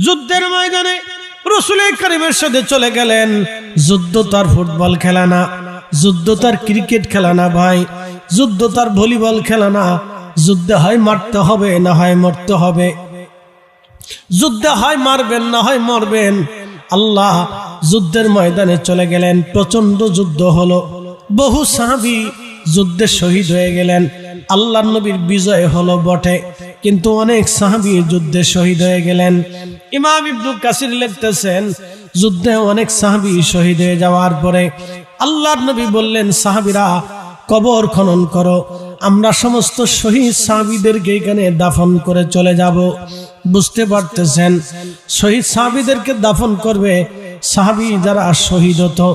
যুদ্ধের ময়দানে রাসূল কারীমের সাথে চলে গেলেন। যুদ্ধ তার ফুটবল খেলা না, যুদ্ধ তার ক্রিকেট খেলা না ভাই, যুদ্ধ তার ভলিবল খেলা না। যুদ্ধে হয় মারতে হবে, না হয় মরতে হবে। যুদ্ধে হয় মারবেন, না হয় মরবেন। আল্লাহ যুদ্ধের ময়দানে চলে গেলেন। প্রচন্ড যুদ্ধ হলো, বহু সাহাবী যুদ্ধে শহীদ হয়ে গেলেন। আল্লাহর নবীর বিজয় হলো বটে, কিন্তু অনেক সাহাবী যুদ্ধে শহীদ হয়ে গেলেন। ইমাম ইবনে কাসির লিখতেছেন, যুদ্ধে অনেক সাহাবী শহীদ হয়ে যাওয়ার পরে আল্লাহর নবী বললেন, সাহাবীরা কবর খনন করো, আমরা সমস্ত শহীদ সাহাবীদেরকে এখানে দাফন করে চলে যাব। বুঝতে পারতেছেন, শহীদ সাহাবীদেরকে দাফন করবে। সাহাবী যারা শহীদ হতো,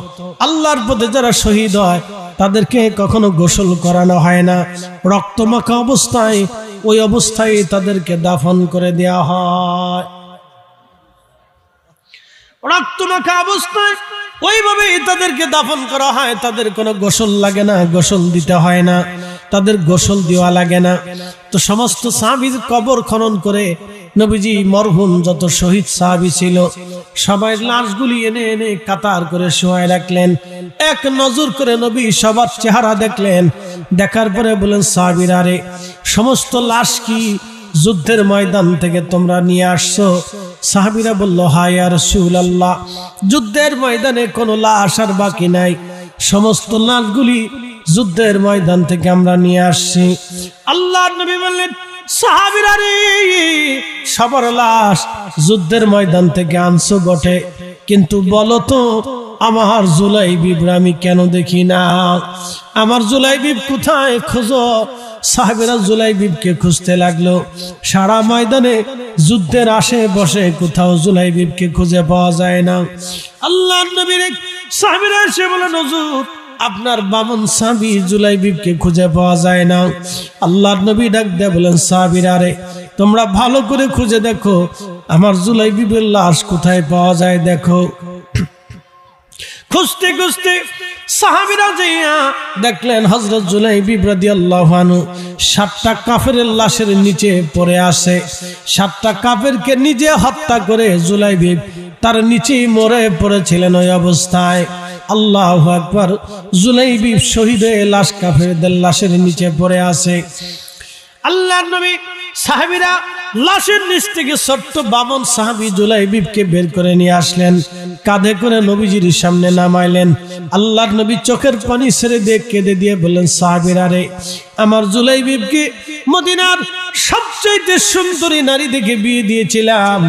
আল্লাহর পথে যারা শহীদ হয়, তাদেরকে কখনো গোসল করানো হয় না। রক্তমাখা অবস্থায়, ওই অবস্থায় তাদেরকে দাফন করে দেওয়া হয়। রক্তমাখা অবস্থায় ওইভাবেই তাদেরকে দাফন করা হয়। তাদের কোনো গোসল লাগে না, গোসল দিতে হয় না, তাদের গোসল দেওয়া লাগে না। তো সমস্ত সাহাবীর কবর খনন করে নবীজি মরহুম যত শহীদ সাহাবী ছিল সবাই লাশগুলি এনে এনে কাতার করে শোয়ায় রাখলেন। এক নজর করে নবী সবার চেহারা দেখলেন। দেখার পরে বলেন, সাহাবীরা রে, সমস্ত লাশ কি যুদ্ধের ময়দান থেকে তোমরা নিয়ে আসছো? সাহাবীরা বলল, হ্যাঁ ইয়া রাসূলুল্লাহ, যুদ্ধের ময়দানে কোনো লাশ আর বাকি নাই, সমস্ত লাশগুলি যুদ্ধের ময়দান থেকে আমরা নিয়ে আসছি। আল্লাহর নবী বললেন, সাহাবীরা রে, সবার লাশ যুদ্ধের ময়দান থেকে আনছো বটে, কিন্তু বলো তো আমার জুলাইবিব আমি কেন দেখি না? আমার জুলাইবিব কোথায়? খোঁজো। সাহাবীরা জুলাইবিবকে খুঁজতে লাগলো। সারা ময়দানে যুদ্ধের আশেপাশে কোথাও জুলাইবিবকে খুঁজে পাওয়া যায় না। আল্লাহর নবীর সাহাবীরা এসে বলেন, হুজুর আপনার বামন সাহাবী জুলাইবিবকে খুঁজে পাওয়া যায় না। আল্লাহর নবী ডাক দিয়ে বলেন, সাহাবীরা রে, তোমরা ভালো করে খুঁজে দেখো আমার জুলাইবিবের লাশ কোথায় পাওয়া যায় দেখো। খুঁজতে খুঁজতে সাহাবীরা যাইয়া দেখলেন হযরত জুলাইবিব রাদিয়াল্লাহু আনহু 7টা কাফেরের লাশের নিচে পড়ে আছে। 7টা কাফেরকে নিজে হত্যা করে জুলাইবিব তার নিচেই মরে পড়েছিলেন ওই অবস্থায়। আল্লাহু আকবার, জুলাইবিব শহীদ হয়ে লাশ কাফেরদের লাশের নিচে পড়ে আছে। আল্লাহর নবী সাহাবীরা লাশের নিচ থেকে ছোট্ট বামন সাহাবী জুলাইবিবকে বের করে নিয়ে আসলেন, কাঁধে করে নবীজির সামনে নামাইলেন। আল্লাহর নবী চোখের পানি ছেড়ে দিয়ে কেঁদে দিয়ে বললেন, সাহাবীরা রে, আমার জুলাইবিবকে মদিনার সবচেয়ে সুন্দরী নারী দেখে বিয়ে দিয়েছিলাম,